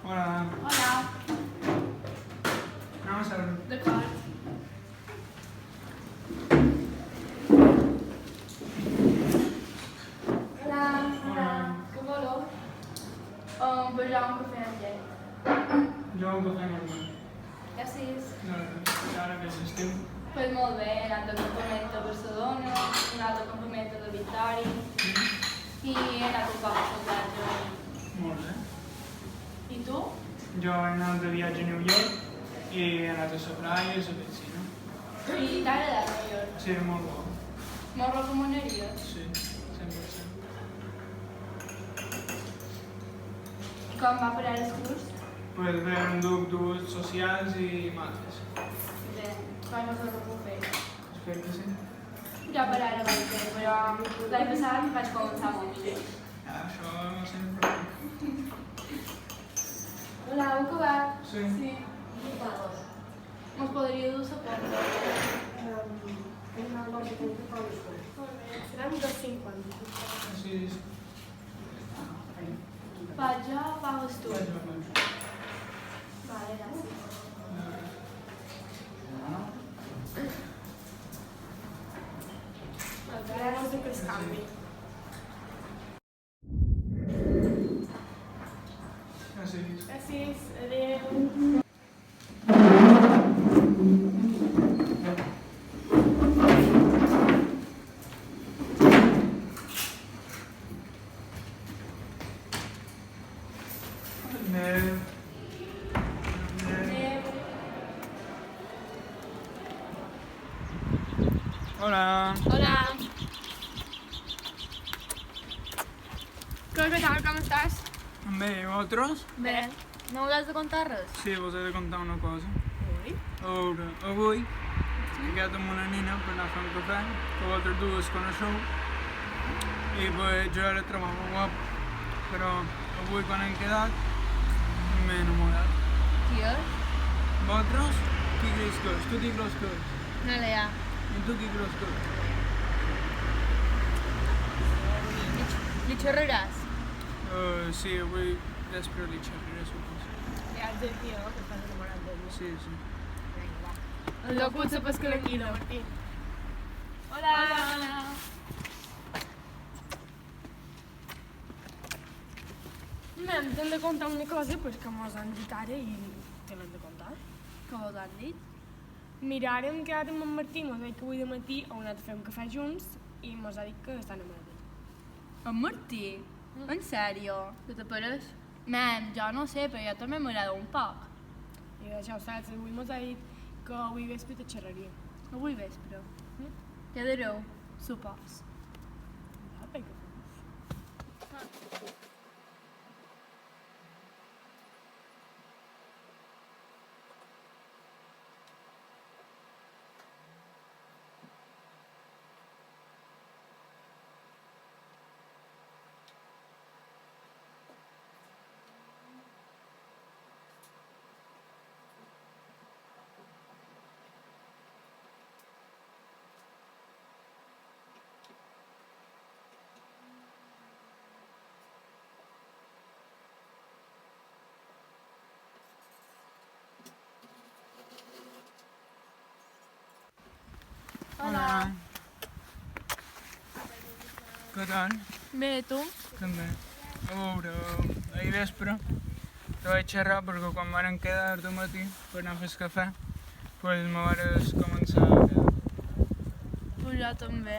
Hola. Hola. Anem a seure. D'acord. Hola. Hola. Què voleu? Posar un cafè amb llet. Jo un cafè normal. Gràcies. No, ara que és estiu. Pues molt bé, he anat a campament a Barcelona, he anat a campament a la Victòria i he anat un cop a la platja. Molt bé. I tu? Jo he anat de viatge a New York i he anat a la praia i a la piscina. I t'ha agradat New York? Sí, molt bo. Me'l recomanaries? Sí, 100%. I com va parar el curs? Pues bé, em duc dues socials i mates. Bé, com vas ho puc fer? Espero que sí. Jo per ara vaig bé, però l'any passat vaig començar molt millor. Això sempre... Hola, un colat? Sí. Sí. Me'ls podria dur la porta? Seran 2,50. Sí, sí. Vaig jo, pagues tu. Vaig, vaig. Vale, gràcies. Gràcies que es canvi. Gràcies. Gràcies, adéu. Adéu. Adéu. Hola. Hola. ¿Qué tal? ¿Cómo estás? Bé, i vosaltres? Bé. No m'has de contar res? Sí, vos he de contar una cosa. Ui. A veure, avui he quedat amb una nina per anar a fer un cafè, que vosaltres dues coneixeu, i pues, jo ara trobava guap, però avui quan hem quedat m'he enamorat. Qui és? Vosaltres, qui creus que és? Tu qui creus que és? No le ha. I tu qui creus que és? Li xerraràs? Sí, avui després li xerraré, suposo. Li has de dir que estàs enamorat de mi. Sí, sí. Vinga, va. El lloc potser pas que tranquil·la, Martí. Hola. Hola. Mem, t'hem de contar una cosa perquè mos han dit ara i te l'hem de contar. Què vos han dit? Mira, ara hem quedat amb en Martí, mos ha dit que avui de matí heu anat a fer un cafè junts i mos ha dit que està enamorat d'ell. En Martí? En sèrio? Què te pareix? Nen, jo no sé, però jo també m'agrada un poc. I això ho saps, avui mos ha dit que avui vespre te xerraria. Avui vespre. Quedareu, supos. Va, vinga. Hola. Què tal? Bé, tu? També. A veure, ahir vespre te vaig xerrar perquè quan varen quedar de matí per anar a fer el cafè, pues me vares començar a quedar. Pues jo també.